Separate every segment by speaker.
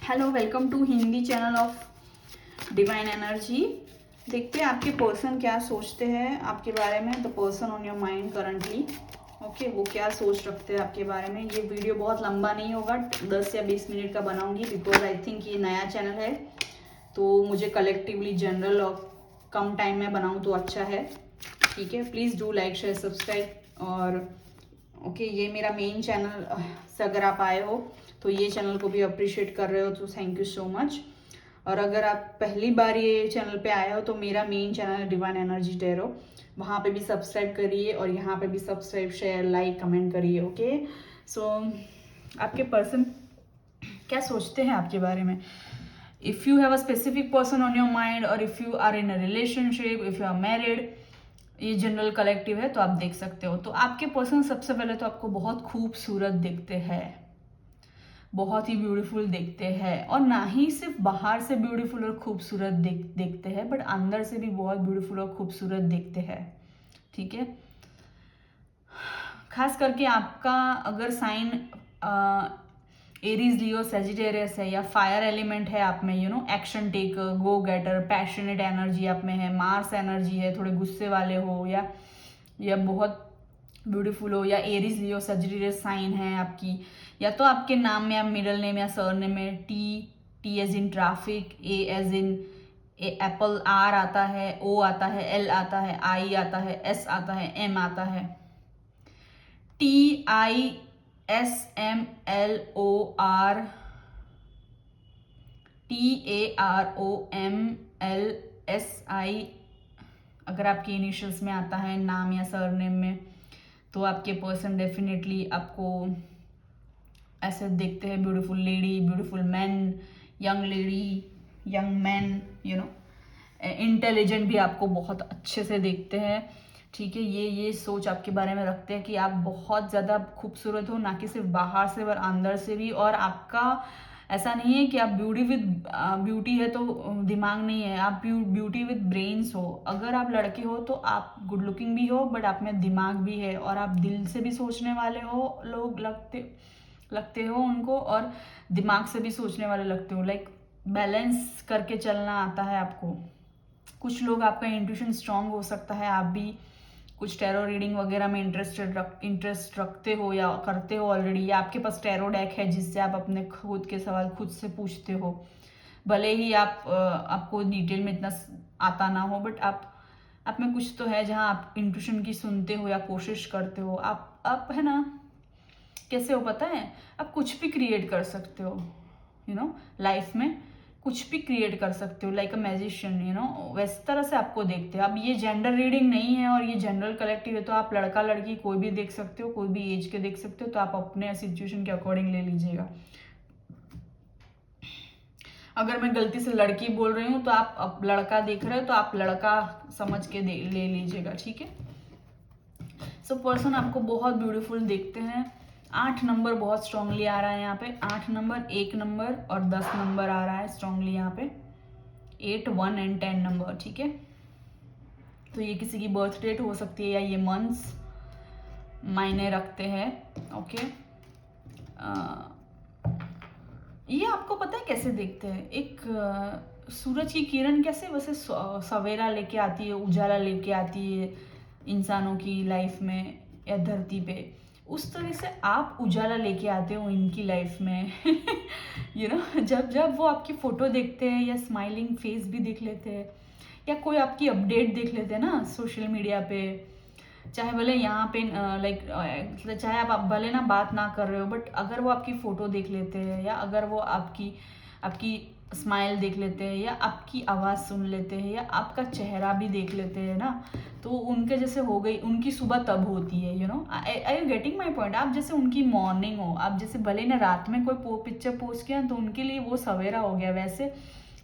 Speaker 1: Hello, welcome to Hindi channel of divine energy. देखते हैं आपके पर्सन क्या सोचते हैं आपके बारे में। The person on your mind currently, okay, वो क्या सोच रखते हैं आपके बारे में। ये वीडियो बहुत लंबा नहीं होगा, 10 या 20 मिनट का बनाऊंगी, बिकॉज आई थिंक ये नया चैनल है तो मुझे कलेक्टिवली जनरल और कम टाइम में बनाऊँ तो अच्छा है। ठीक है, please do like share subscribe. और ओके, ये मेरा मेन चैनल से अगर आप आए हो तो ये चैनल को भी अप्रिशिएट कर रहे हो तो थैंक यू सो मच। और अगर आप पहली बार ये चैनल पे आए हो तो मेरा मेन चैनल है डिवाइन एनर्जी टेरो, वहाँ पे भी सब्सक्राइब करिए और यहाँ पे भी सब्सक्राइब, शेयर, लाइक, कमेंट करिए। ओके, सो आपके पर्सन क्या सोचते हैं आपके बारे में। If you have a specific person on your mind और if you are in a relationship, if you are married, ये जनरल कलेक्टिव है तो आप देख सकते हो। तो आपके पर्सन सबसे पहले तो आपको बहुत खूबसूरत दिखते हैं, बहुत ही ब्यूटीफुल दिखते हैं, और ना ही सिर्फ बाहर से ब्यूटीफुल और खूबसूरत दिखते हैं, बट अंदर से भी बहुत ब्यूटीफुल और खूबसूरत दिखते हैं। ठीक है, खास करके आपका अगर साइन एरीज, लियो, सेजिटेरियस है या फायर एलिमेंट है आप में, एक्शन टेकर, गो गेटर, पैशनेट एनर्जी आप में है, मार्स एनर्जी है, थोड़े गुस्से वाले हो या बहुत ब्यूटीफुल हो, या एरीज, लियो, सेजिटेरियस साइन है आपकी, या तो आपके नाम में या मिडल नेम या सर नेम में T as in traffic, A as in apple, R आता है, ओ आता है, एल आता है, आई आता है, एस आता है, एम आता है, TISMLOR, TAROMLSI अगर आपके इनिशियल्स में आता है नाम या सरनेम में, तो आपके पर्सन डेफिनेटली आपको ऐसे देखते हैं, beautiful lady, beautiful man, young lady, young man, intelligent भी आपको बहुत अच्छे से देखते हैं। ठीक है, ये सोच आपके बारे में रखते हैं कि आप बहुत ज़्यादा खूबसूरत हो, ना कि सिर्फ बाहर से पर अंदर से भी। और आपका ऐसा नहीं है कि आप ब्यूटी है तो दिमाग नहीं है, आप ब्यूटी विद ब्रेन्स हो। अगर आप लड़के हो तो आप गुड लुकिंग भी हो, बट आप में दिमाग भी है, और आप दिल से भी सोचने वाले हो, लोग लगते हो उनको, और दिमाग से भी सोचने वाले लगते हो। लाइक बैलेंस करके चलना आता है आपको। कुछ लोग, आपका इंट्यूशन स्ट्रांग हो सकता है, आप भी कुछ टैरो रीडिंग वगैरह में इंटरेस्ट रखते हो या करते हो ऑलरेडी, या आपके पास टैरो डेक है जिससे आप अपने खुद के सवाल खुद से पूछते हो। भले ही आपको डिटेल में इतना आता ना हो, बट आप में कुछ तो है जहाँ आप इंट्यूशन की सुनते हो या कोशिश करते हो। आप है ना, कैसे हो पता है, आप कुछ भी क्रिएट कर सकते हो, लाइफ में कुछ भी क्रिएट कर सकते हो, लाइक अ मैजिशियन, वैसे तरह से आपको देखते हैं। अब ये जेंडर रीडिंग नहीं है और ये जनरल कलेक्टिव है, तो आप लड़का लड़की कोई भी देख सकते हो, कोई भी एज के देख सकते हो, तो आप अपने सिचुएशन के अकॉर्डिंग ले लीजिएगा। अगर मैं गलती से लड़की बोल रही हूँ तो आप अब लड़का देख रहे हो तो आप लड़का समझ के ले लीजिएगा। ठीक है, सो पर्सन आपको बहुत ब्यूटीफुल देखते हैं। 8 नंबर बहुत स्ट्रांगली आ रहा है यहाँ पे, 8 नंबर, 1 नंबर और 10 नंबर आ रहा है स्ट्रांगली यहाँ पे, 8, 1 एंड 10 नंबर। ठीक है, तो ये किसी की बर्थ डेट हो सकती है या ये मंथ्स मायने रखते हैं। ओके, ये आपको पता है कैसे देखते हैं, एक सूरज की किरण कैसे वैसे सवेरा लेके आती है, उजाला लेके आती है इंसानों की लाइफ में या धरती पे, उस तरह से आप उजाला लेके आते हो इनकी लाइफ में। जब वो आपकी फोटो देखते हैं या स्माइलिंग फेस भी देख लेते हैं, या कोई आपकी अपडेट देख लेते हैं ना सोशल मीडिया पे, चाहे भले यहाँ पे चाहे आप भले ना बात ना कर रहे हो, बट अगर वो आपकी फ़ोटो देख लेते हैं, या अगर वो आपकी स्माइल देख लेते हैं, या आपकी आवाज़ सुन लेते हैं, या आपका चेहरा भी देख लेते हैं ना, तो उनके जैसे हो गई, उनकी सुबह तब होती है। आई यू गेटिंग माई पॉइंट। आप जैसे उनकी मॉर्निंग हो, आप जैसे भले ना रात में कोई पिक्चर पोस्ट किया तो उनके लिए वो सवेरा हो गया,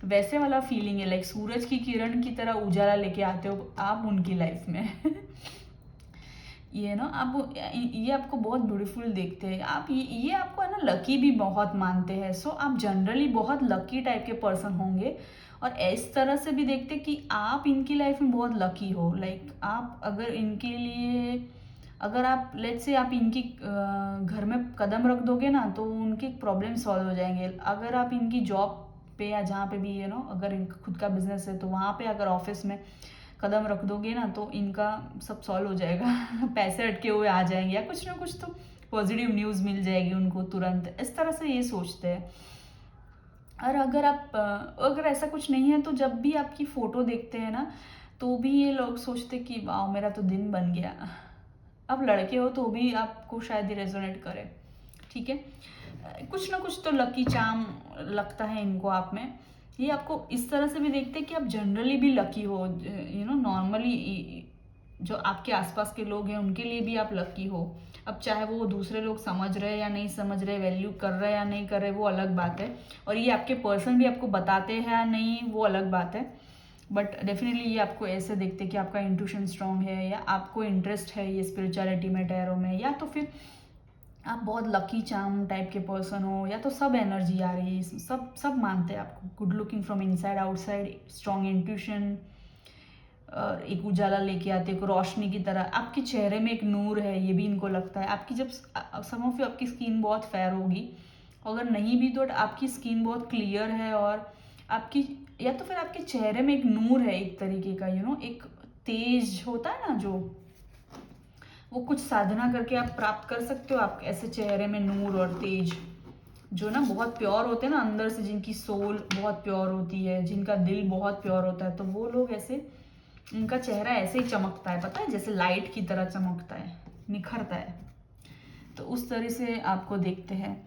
Speaker 1: वैसे वाला फीलिंग है। लाइक सूरज की किरण की तरह उजाला लेके आते हो आप उनकी लाइफ में। आप ये आपको बहुत ब्यूटीफुल देखते हैं, आप ये आपको है ना लकी भी बहुत मानते हैं। सो आप जनरली बहुत लकी टाइप के पर्सन होंगे, और इस तरह से भी देखते कि आप इनकी लाइफ में बहुत लकी हो। लाइक आप अगर इनके लिए अगर आप लेट्स से आप इनकी घर में कदम रख दोगे ना तो उनकी प्रॉब्लम सॉल्व हो जाएंगे। अगर आप इनकी जॉब पे या जहाँ पे भी अगर इनका खुद का बिजनेस है तो वहाँ पे अगर ऑफिस में कदम रख दोगे ना तो इनका सब सॉल्व हो जाएगा पैसे अटके हुए आ जाएंगे या कुछ ना कुछ तो पॉजिटिव न्यूज़ मिल जाएगी उनको तुरंत। इस तरह से ये सोचते हैं। और अगर ऐसा कुछ नहीं है तो जब भी आपकी फ़ोटो देखते हैं ना तो भी ये लोग सोचते कि वाह मेरा तो दिन बन गया। अब लड़के हो तो भी आपको शायद ही रेजोनेट करे, ठीक है। कुछ ना कुछ तो लकी चार्म लगता है इनको आप में। ये आपको इस तरह से भी देखते हैं कि आप जनरली भी लकी हो, नॉर्मली जो आपके आसपास के लोग हैं उनके लिए भी आप लकी हो। अब चाहे वो दूसरे लोग समझ रहे या नहीं समझ रहे, वैल्यू कर रहे या नहीं कर रहे, वो अलग बात है। और ये आपके पर्सन भी आपको बताते हैं या नहीं, वो अलग बात है। बट डेफिनेटली ये आपको ऐसे देखते कि आपका इंट्यूशन स्ट्रांग है या आपको इंटरेस्ट है ये स्पिरिचुअलिटी में, टैरो में, या तो फिर आप बहुत लकी चार्म टाइप के पर्सन हो, या तो सब एनर्जी आ रही है। सब मानते हैं आपको। Good looking from inside outside, strong intuition, एक उजाला लेके आते, एक रोशनी की तरह। आपके चेहरे में एक नूर है, ये भी इनको लगता है। आपकी जब सम ऑफ यू आपकी स्किन बहुत फेयर होगी, अगर नहीं भी तो आपकी स्किन बहुत क्लियर है, और आपकी या तो फिर आपके चेहरे में एक नूर है एक तरीके का, एक तेज होता है ना जो, वो कुछ साधना करके आप प्राप्त कर सकते हो। आप ऐसे चेहरे में नूर और तेज जो ना बहुत प्योर होते हैं ना अंदर से, जिनकी सोल बहुत प्योर होती है, जिनका दिल बहुत प्योर होता है, तो वो लोग ऐसे, उनका चेहरा ऐसे ही चमकता है, पता है, जैसे लाइट की तरह चमकता है, निखरता है। तो उस तरह से आपको देखते हैं।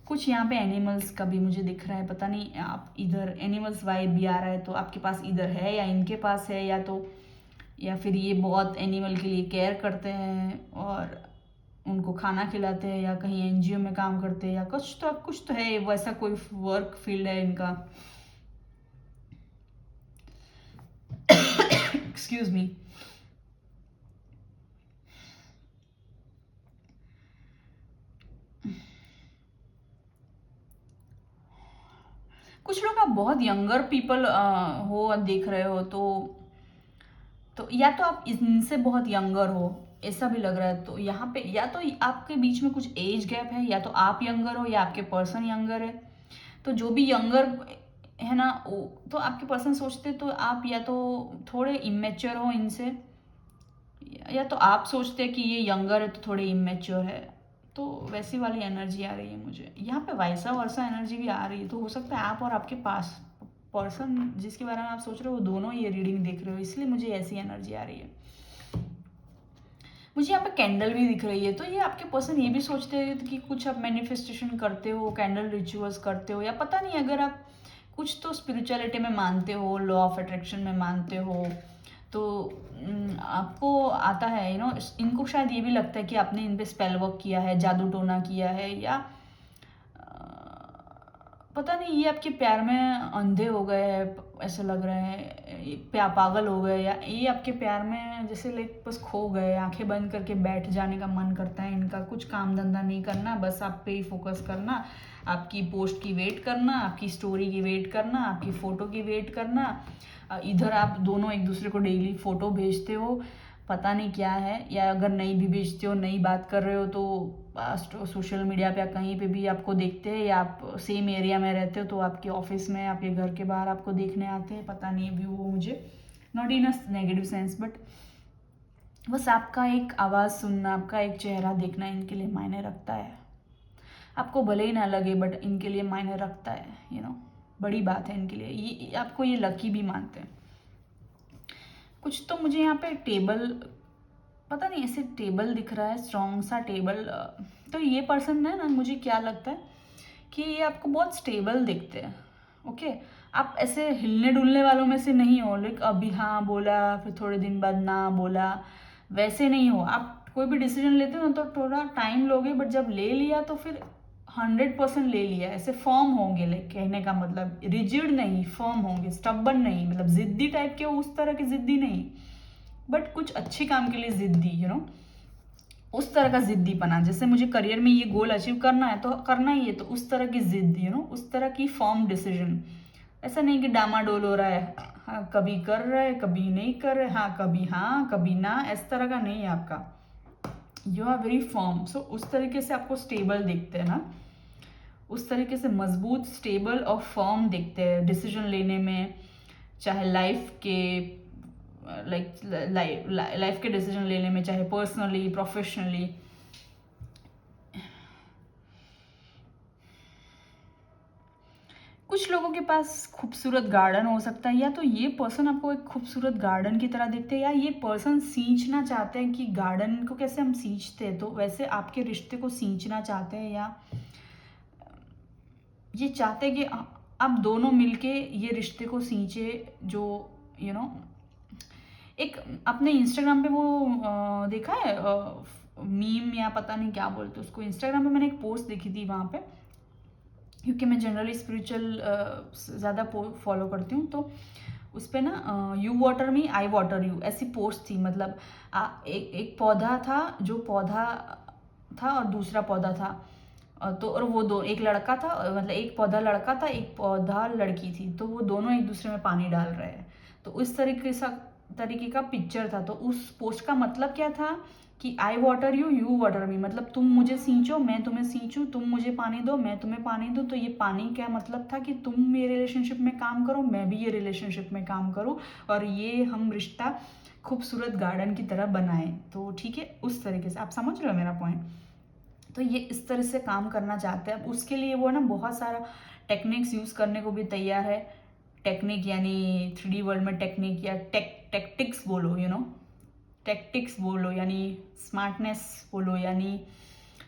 Speaker 1: कुछ यहाँ पे एनिमल्स का भी मुझे दिख रहा है, पता नहीं आप इधर एनिमल्स वाइब भी आ रहा है, तो आपके पास इधर है या इनके पास है, या फिर ये बहुत एनिमल के लिए केयर करते हैं और उनको खाना खिलाते हैं, या कहीं एनजीओ में काम करते हैं, या कुछ तो है वैसा, कोई वर्क फील्ड है इनका। Excuse me. कुछ लोग आप बहुत यंगर पीपल हो, देख रहे हो, तो या तो आप इनसे बहुत यंगर हो, ऐसा भी लग रहा है। तो यहाँ पे या तो आपके बीच में कुछ एज गैप है, या तो आप यंगर हो या आपके पर्सन यंगर है। तो जो भी यंगर है ना, तो आपके पर्सन सोचते तो आप या तो थोड़े इमेच्योर हो इनसे, या तो आप सोचते कि ये यंगर है तो थोड़े इमेच्योर है। तो वैसी वाली एनर्जी आ रही है मुझे यहाँ पे। वैसा वर्षा एनर्जी भी आ रही है। तो हो सकता है आप और आपके पास पर्सन जिसके बारे में आप सोच रहे हो वो दोनों ये रीडिंग देख रहे हो, इसलिए मुझे ऐसी एनर्जी आ रही है। मुझे यहाँ पे कैंडल भी दिख रही है। तो ये आपके पर्सन ये भी सोचते हैं कि कुछ आप मैनिफेस्टेशन करते हो, कैंडल रिचुअल्स करते हो, या पता नहीं, अगर आप कुछ तो स्पिरिचुअलिटी में मानते हो, लॉ ऑफ अट्रैक्शन में मानते हो, तो आपको आता है इनको शायद ये भी लगता है कि आपने इन पे स्पेल वर्क किया है, जादू टोना किया है, या पता नहीं ये आपके प्यार में अंधे हो गए हैं, ऐसे लग रहे हैं, पागल हो गए, या ये आपके प्यार में जैसे लाइक बस खो गए, आंखें बंद करके बैठ जाने का मन करता है इनका, कुछ काम धंधा नहीं करना, बस आप पे ही फोकस करना, आपकी पोस्ट की वेट करना, आपकी स्टोरी की वेट करना, आपकी फ़ोटो की वेट करना। इधर आप दोनों एक दूसरे को डेली फ़ोटो भेजते हो, पता नहीं क्या है, या अगर नहीं भी भेजते हो, नहीं बात कर रहे हो, तो सोशल मीडिया पे या कहीं पे भी आपको देखते हैं, या आप सेम एरिया में रहते हो तो आपके ऑफिस में, आपके घर के बाहर आपको देखने आते हैं। पता नहीं व्यू हो मुझे, not in a negative sense, but बस आपका एक आवाज़ सुनना, आपका एक चेहरा देखना इनके लिए मायने रखता है। आपको भले ही ना लगे बट इनके लिए मायने रखता है, बड़ी बात है इनके लिए। ये आपको ये लकी भी मानते हैं। कुछ तो मुझे यहाँ पे टेबल, पता नहीं ऐसे टेबल दिख रहा है, स्ट्रॉन्ग सा टेबल। तो ये पर्सन है ना, मुझे क्या लगता है कि ये आपको बहुत स्टेबल दिखते हैं। ओके, आप ऐसे हिलने डुलने वालों में से नहीं हो, लाइक अभी हाँ बोला फिर थोड़े दिन बाद ना बोला, वैसे नहीं हो। आप कोई भी डिसीजन लेते हो ना तो थोड़ा टाइम लोगे, बट जब ले लिया तो फिर 100% ले लिया, ऐसे फर्म होंगे। लाइक कहने का मतलब रिजिड नहीं, फर्म होंगे, स्टबन नहीं, मतलब जिद्दी टाइप के, उस तरह की जिद्दी नहीं, बट कुछ अच्छे काम के लिए जिद्दी, उस तरह का जिद्दी पना। जैसे मुझे करियर में ये गोल अचीव करना है तो करना ही है, तो उस तरह की जिद, उस तरह की फर्म डिसीजन। ऐसा नहीं कि डामाडोल हो रहा है, हाँ कभी कर रहे कभी नहीं कर रहे, हाँ कभी ना, इस तरह का नहीं है आपका। You are very firm. So उस तरीके से आपको स्टेबल दिखते हैं ना, उस तरीके से मजबूत, स्टेबल और फर्म दिखते हैं डिसीजन लेने में, चाहे लाइफ के लाइफ के डिसीजन लेने में, चाहे पर्सनली, प्रोफेशनली। कुछ लोगों के पास खूबसूरत गार्डन हो सकता है, या तो ये पर्सन आपको एक खूबसूरत गार्डन की तरह दिखते हैं, या ये पर्सन सींचना चाहते हैं कि गार्डन को कैसे हम सींचते हैं, तो वैसे आपके रिश्ते को सींचना चाहते हैं, या ये चाहते हैं कि आप दोनों मिलके ये रिश्ते को सींचे। जो यू नो एक आपने इंस्टाग्राम पे वो देखा है मीम, या पता नहीं क्या बोलते उसको, इंस्टाग्राम पे मैंने एक पोस्ट देखी थी वहाँ पे, क्योंकि मैं जनरली स्पिरिचुअल ज़्यादा फॉलो करती हूँ, तो उस पर ना you water me I water you ऐसी पोस्ट थी। मतलब एक पौधा था, जो पौधा था और दूसरा पौधा था, तो और वो दो, एक लड़का था, मतलब एक पौधा लड़का था, एक पौधा लड़की थी, तो वो दोनों एक दूसरे में पानी डाल रहे हैं। तो उस तरीके का पिक्चर था। तो उस पोस्ट का मतलब क्या था कि आई वाटर यू, यू वाटर मी, मतलब तुम मुझे सींचो, मैं तुम्हें सींचूं, तुम मुझे पानी दो, मैं तुम्हें पानी दूं। तो ये पानी क्या मतलब था कि तुम मेरे रिलेशनशिप में काम करो, मैं भी ये रिलेशनशिप में काम करूँ, और ये हम रिश्ता खूबसूरत गार्डन की तरह बनाएं। तो ठीक है, उस तरीके से आप समझ रहे हो मेरा पॉइंट। तो ये इस तरह से काम करना चाहते हैं। अब उसके लिए वो ना बहुत सारा टेक्निक्स यूज़ करने को भी तैयार है। टेक्निक यानी 3D वर्ल्ड में टेक्निक, या टेक्टिक्स बोलो, टेक्टिक्स बोलो, यानी स्मार्टनेस बोलो, यानी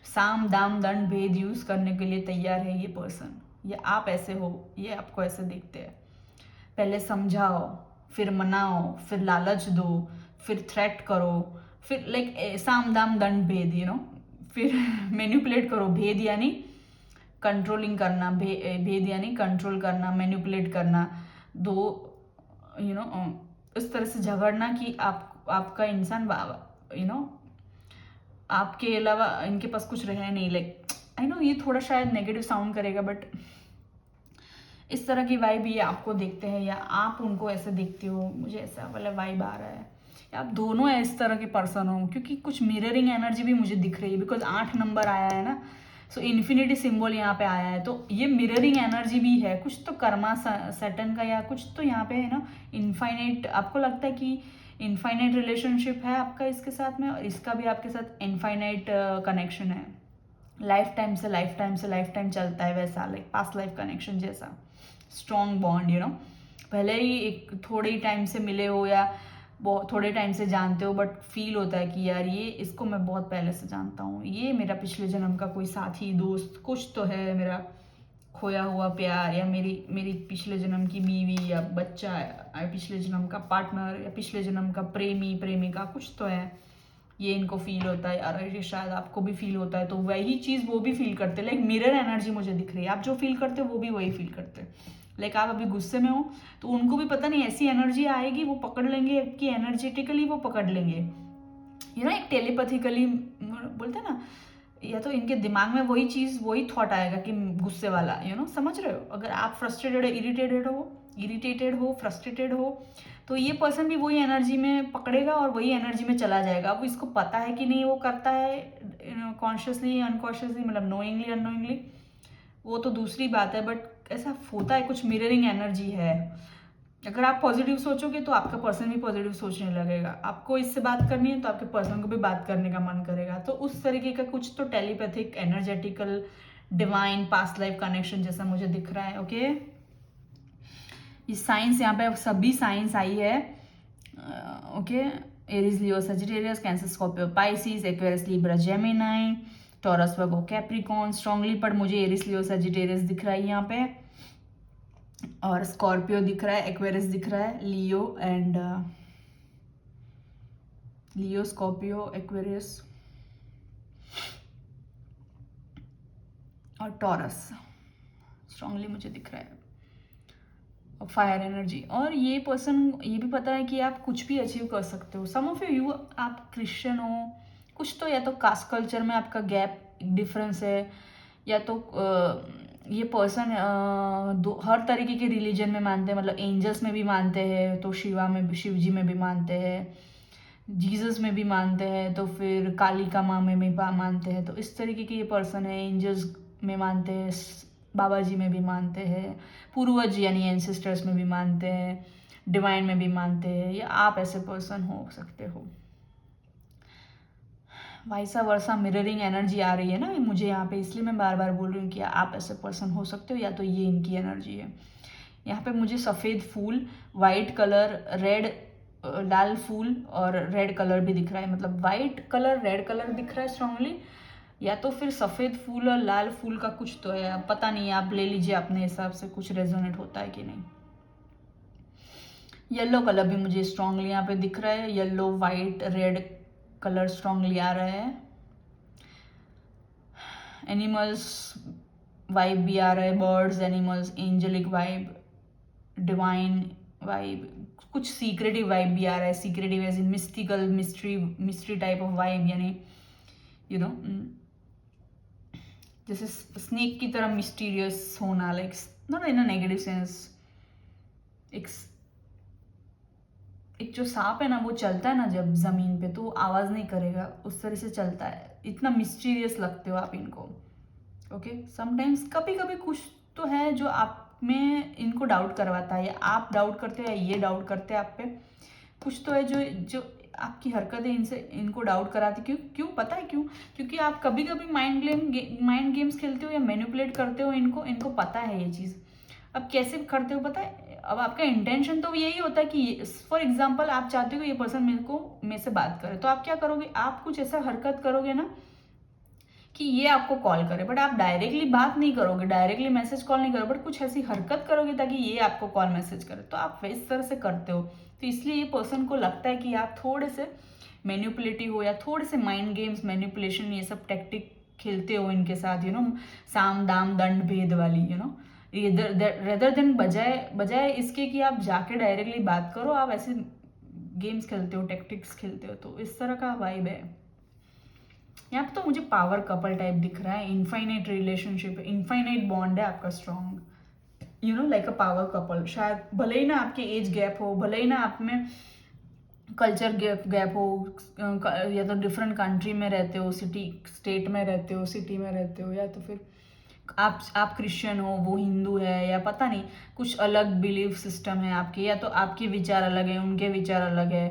Speaker 1: साम दाम दंड भेद यूज़ करने के लिए तैयार है ये पर्सन। ये आप ऐसे हो, ये आपको ऐसे देखते हैं। पहले समझाओ, फिर मनाओ, फिर लालच दो, फिर थ्रेट करो, फिर साम दाम दंड भेद, फिर मैनिपुलेट करो। भेद यानी कंट्रोलिंग करना, भेद यानी कंट्रोल करना, मैनिपुलेट करना। दो इस तरह से झगड़ना कि आपका इंसान आपके अलावा इनके पास कुछ रहे नहीं। आई नो ये थोड़ा शायद नेगेटिव साउंड करेगा, बट इस तरह की वाइब ये आपको देखते हैं, या आप उनको ऐसे देखते हो। मुझे ऐसा वाला वाइब आ रहा है, आप दोनों इस तरह के पर्सन हो, क्योंकि कुछ मिररिंग एनर्जी भी मुझे दिख रही है, बिकॉज 8 नंबर आया है ना, सो इन्फिनिटी सिंबल यहाँ पे आया है, तो ये मिररिंग एनर्जी भी है। कुछ तो कर्मा सैटर्न का, या कुछ तो यहाँ पे है ना इनफाइनाइट। आपको लगता है कि इनफाइनाइट रिलेशनशिप है आपका इसके साथ में, और इसका भी आपके साथ इनफाइनाइट कनेक्शन है। लाइफ टाइम से लाइफ टाइम से लाइफ टाइम चलता है, वैसा पास्ट लाइफ कनेक्शन जैसा स्ट्रॉन्ग बॉन्ड। भले ही एक थोड़े ही टाइम से मिले हो, या बहुत थोड़े टाइम से जानते हो, बट फील होता है कि यार ये इसको मैं बहुत पहले से जानता हूँ, ये मेरा पिछले जन्म का कोई साथी, दोस्त कुछ तो है, मेरा खोया हुआ प्यार, या मेरी पिछले जन्म की बीवी या बच्चा, या पिछले जन्म का पार्टनर, या पिछले जन्म का प्रेमी प्रेमिका, कुछ तो है। ये इनको फील होता है, और ये शायद आपको भी फील होता है, तो वही चीज़ वो भी फील करते हैं। मिरर एनर्जी मुझे दिख रही है, आप जो फील करते हो वो भी वही फील करते हैं। आप अभी गुस्से में हो, तो उनको भी पता नहीं ऐसी एनर्जी आएगी, वो पकड़ लेंगे कि एनर्जेटिकली वो पकड़ लेंगे, एक टेलीपैथिकली बोलते हैं ना, या तो इनके दिमाग में वही चीज़, वही थॉट आएगा कि गुस्से वाला, समझ रहे हो। अगर आप फ्रस्ट्रेटेड इरिटेटेड हो, फ्रस्ट्रेटेड हो, तो ये पर्सन भी वही एनर्जी में पकड़ेगा और वही एनर्जी में चला जाएगा। अब इसको पता है कि नहीं वो करता है कॉन्शियसली, अनकॉन्शियसली, मतलब नोइंगली अननोइंगली, वो तो दूसरी बात है, बट ऐसा होता है, कुछ मिररिंग एनर्जी है। अगर आप पॉजिटिव सोचोगे तो आपका पर्सन भी पॉजिटिव सोचने लगेगा। आपको इससे बात करनी है तो आपके पर्सन को भी बात करने का मन करेगा। तो उस तरीके का कुछ तो telepathic, energetical, divine past life connection जैसा मुझे दिख रहा है। ओके, ये साइंस यहाँ पे सभी साइंस आई है। Okay, Aries, Leo, Sagittarius, Cancer, Scorpio, Pisces, Aquarius, Libra, Gemini, Taurus, Virgo, Capricorn. Strongly पर मुझे एरीज, लियो, सजिटेरियस दिख रहा है यहाँ पे, और स्कॉर्पियो दिख रहा है, एक्वेरियस दिख रहा है, लियो, स्कॉर्पियो, एक्वेरियस और टॉरस स्ट्रांगली मुझे दिख रहा है, और फायर एनर्जी। और ये पर्सन, ये भी पता है कि आप कुछ भी अचीव कर सकते हो। सम ऑफ यू, आप क्रिश्चियन हो, कुछ तो, या तो कास्ट कल्चर में आपका गैप डिफरेंस है, या तो ये पर्सन हर तरीके के रिलीजन में मानते हैं, मतलब एंजल्स में भी मानते हैं, तो शिवा में भी, शिव जी में भी मानते हैं, जीसस में भी मानते हैं, तो फिर कालिका माँ में भी मानते हैं। तो इस तरीके के ये पर्सन है। एंजल्स में मानते हैं, बाबा जी में भी मानते हैं, पूर्वज यानी एंसेस्टर्स में भी मानते हैं, डिवाइन में भी मानते हैं। या आप ऐसे पर्सन हो सकते हो। वाइसा वर्सा मिररिंग एनर्जी आ रही है ना मुझे यहाँ पे, इसलिए मैं बार बार बोल रही हूँ कि आप ऐसे पर्सन हो सकते हो, या तो ये इनकी एनर्जी है। यहाँ पे मुझे सफ़ेद फूल, वाइट कलर, रेड, लाल फूल और रेड कलर भी दिख रहा है। मतलब वाइट कलर, रेड कलर दिख रहा है स्ट्रांगली, या तो फिर सफ़ेद फूल और लाल फूल का कुछ तो है। अब पता नहीं, आप ले लीजिए अपने हिसाब से, कुछ रेजोनेट होता है कि नहीं। येलो कलर भी मुझे स्ट्रांगली यहाँ पे दिख रहा है। Yellow, white, red colour strongly आ रहा है। एनिमल्स वाइब भी आ रहा है, birds, animals, angelic vibe, divine vibe, कुछ सीक्रेटिव वाइब भी आ रहा है। Secretive as in mystical, mystery type of vibe, यानी यू नो जैसे स्नेक की तरह मिस्टीरियस होना, like not in a negative sense. एक जो सांप है ना, वो चलता है ना जब जमीन पे, तो वो आवाज नहीं करेगा, उस तरह से चलता है। इतना मिस्टीरियस लगते हो आप इनको। ओके, समटाइम्स कभी कभी कुछ तो है जो आप में इनको डाउट करवाता है, या आप डाउट करते हो, या ये डाउट करते हैं आप पे। कुछ तो है जो जो आपकी हरकतें इनको डाउट कराती। क्यों क्यों पता है क्यों? क्योंकि आप कभी कभी माइंड गेम्स खेलते हो या मैनिपुलेट करते हो इनको। इनको पता है ये चीज़। अब कैसे करते हो पता है? अब आपका इंटेंशन तो यही होता है कि फॉर एग्जाम्पल आप चाहते हो ये पर्सन मेरे से बात करे, तो आप क्या करोगे? आप कुछ ऐसा हरकत करोगे ना कि ये आपको कॉल करे, बट आप डायरेक्टली बात नहीं करोगे, डायरेक्टली मैसेज कॉल नहीं करोगे, बट कुछ ऐसी हरकत करोगे ताकि ये आपको कॉल मैसेज करे। तो आप इस तरह से करते हो, तो इसलिए ये पर्सन को लगता है कि आप थोड़े से मैनिपुलेटिव हो, या थोड़े से माइंड गेम्स, मैनिपुलेशन, ये सब टेक्टिक खेलते हो इनके साथ, साम दाम दंड भेद वाली, रेदर देन बजाय इसके कि आप जाके डायरेक्टली बात करो, आप ऐसे गेम्स खेलते हो, टेक्टिक्स खेलते हो। तो इस तरह का वाइब है यहाँ पे। तो मुझे पावर कपल टाइप दिख रहा है, इनफाइनाइट रिलेशनशिप, इनफाइनाइट बॉन्ड है आपका strong, like a power couple. शायद भले ही ना आपके एज गैप हो, भले ही ना आप में कल्चर गैप हो, या तो डिफरेंट कंट्री में रहते हो, स्टेट में रहते हो, सिटी में रहते हो, या तो फिर आप क्रिश्चियन हो, वो हिंदू है, या पता नहीं कुछ अलग बिलीफ सिस्टम है आपके, या तो आपके विचार अलग है, उनके विचार अलग है,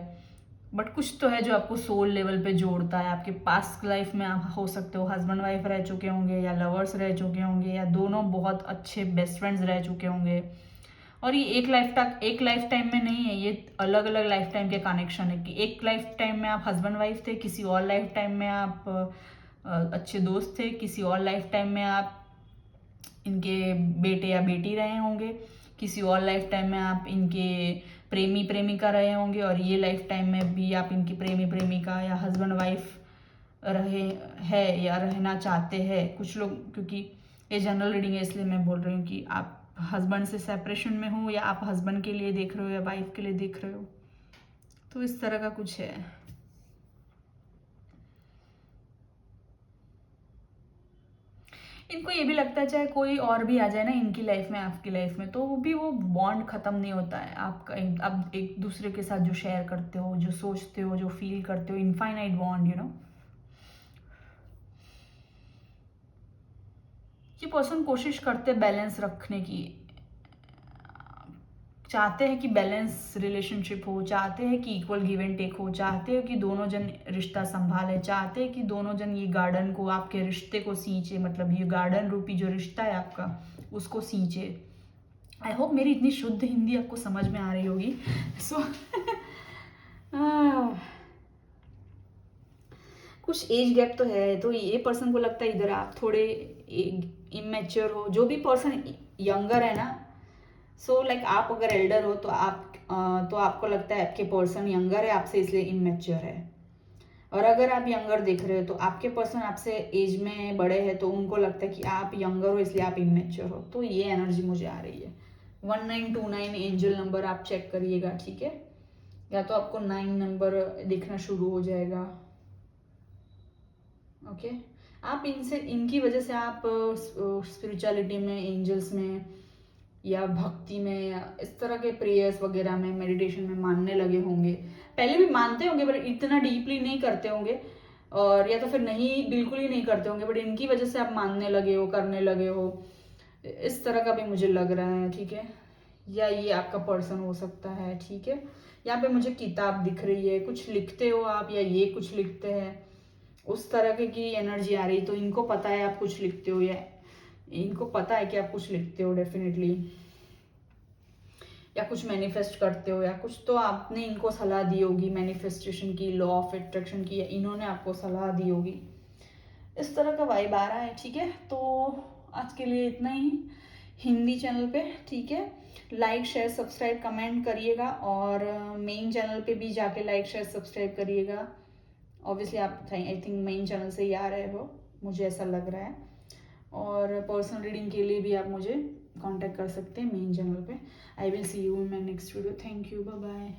Speaker 1: बट कुछ तो है जो आपको सोल लेवल पे जोड़ता है। आपके पास्ट लाइफ में आप हो सकते हो हस्बैंड वाइफ रह चुके होंगे, या लवर्स रह चुके होंगे, या दोनों बहुत अच्छे बेस्ट फ्रेंड्स रह चुके होंगे। और ये एक लाइफ टाइम में नहीं है, ये अलग अलग लाइफ टाइम के कनेक्शन है। कि एक लाइफ टाइम में आप हस्बैंड वाइफ थे, किसी और लाइफ टाइम में आप अच्छे दोस्त थे, किसी और लाइफ टाइम में आप इनके बेटे या बेटी रहे होंगे, किसी और लाइफ टाइम में आप इनके प्रेमी प्रेमिका रहे होंगे, और ये लाइफ टाइम में भी आप इनकी प्रेमी प्रेमिका या हस्बैंड वाइफ रहे है या रहना चाहते हैं कुछ लोग। क्योंकि ये जनरल रीडिंग है, इसलिए मैं बोल रही हूँ कि आप हस्बैंड से सेपरेशन में हो, या आप हस्बैंड के लिए देख रहे हो, या वाइफ के लिए देख रहे हो। तो इस तरह का कुछ है। इनको ये भी लगता है चाहे कोई और भी आ जाए ना इनकी लाइफ में, आपकी लाइफ में, तो भी वो बॉन्ड खत्म नहीं होता है आपका। अब एक दूसरे के साथ जो शेयर करते हो, जो सोचते हो, जो फील करते हो, इनफाइनाइट बॉन्ड। ये पर्सन कोशिश करते बैलेंस रखने की, चाहते हैं कि बैलेंस रिलेशनशिप हो, चाहते हैं कि इक्वल गिव एंड टेक हो, चाहते हैं कि दोनों जन रिश्ता संभाले, चाहते हैं कि दोनों जन ये गार्डन को, आपके रिश्ते को सींचे, मतलब ये गार्डन रूपी जो रिश्ता है आपका, उसको सींचे। आई होप मेरी इतनी शुद्ध हिंदी आपको समझ में आ रही होगी। सो कुछ एज गैप तो है, तो ये पर्सन को लगता है इधर आप थोड़े इमेच्योर हो। जो भी पर्सन यंगर है ना, सो लाइक आप अगर एल्डर हो, तो आपको लगता है आपके पर्सन यंगर है आपसे, इसलिए इमेच्योर है। और अगर आप यंगर देख रहे हो, तो आपके पर्सन आपसे एज में बड़े हैं, तो उनको लगता है कि आप यंगर हो, इसलिए आप इमेच्योर हो। तो ये एनर्जी मुझे आ रही है। 1929 एंजल नंबर आप चेक करिएगा, ठीक है? या तो आपको 9 नंबर दिखना शुरू हो जाएगा। ओके, आप इनकी वजह से आप स्पिरिचुअलिटी में, एंजल्स में या भक्ति में या इस तरह के प्रेयर्स वगैरह में, मेडिटेशन में मानने लगे होंगे। पहले भी मानते होंगे बट इतना डीपली नहीं करते होंगे, और या तो फिर नहीं, बिल्कुल ही नहीं करते होंगे, बट इनकी वजह से आप मानने लगे हो, करने लगे हो, इस तरह का भी मुझे लग रहा है। ठीक है, या ये आपका पर्सन हो सकता है। ठीक है, यहाँ पे मुझे किताब दिख रही है, कुछ लिखते हो आप, या ये कुछ लिखते हैं, उस तरह की एनर्जी आ रही। तो इनको पता है आप कुछ लिखते हो, या इनको पता है कि आप कुछ लिखते हो डेफिनेटली, या कुछ मैनिफेस्ट करते हो, या कुछ तो आपने इनको सलाह दी होगी मैनिफेस्टेशन की, लॉ ऑफ अट्रैक्शन की, या इन्होंने आपको सलाह दी होगी। इस तरह का वाइब आ रहा है। ठीक है, तो आज के लिए इतना ही हिंदी चैनल पे। ठीक है, लाइक शेयर सब्सक्राइब कमेंट करिएगा, और मेन चैनल पे भी जाके लाइक शेयर सब्सक्राइब करिएगा। ऑब्वियसली आप आई थिंक मेन चैनल से ही आ रहे हो, मुझे ऐसा लग रहा है। और पर्सनल रीडिंग के लिए भी आप मुझे कांटेक्ट कर सकते हैं मेन चैनल पे। I will see you in my next video. Thank you, bye bye.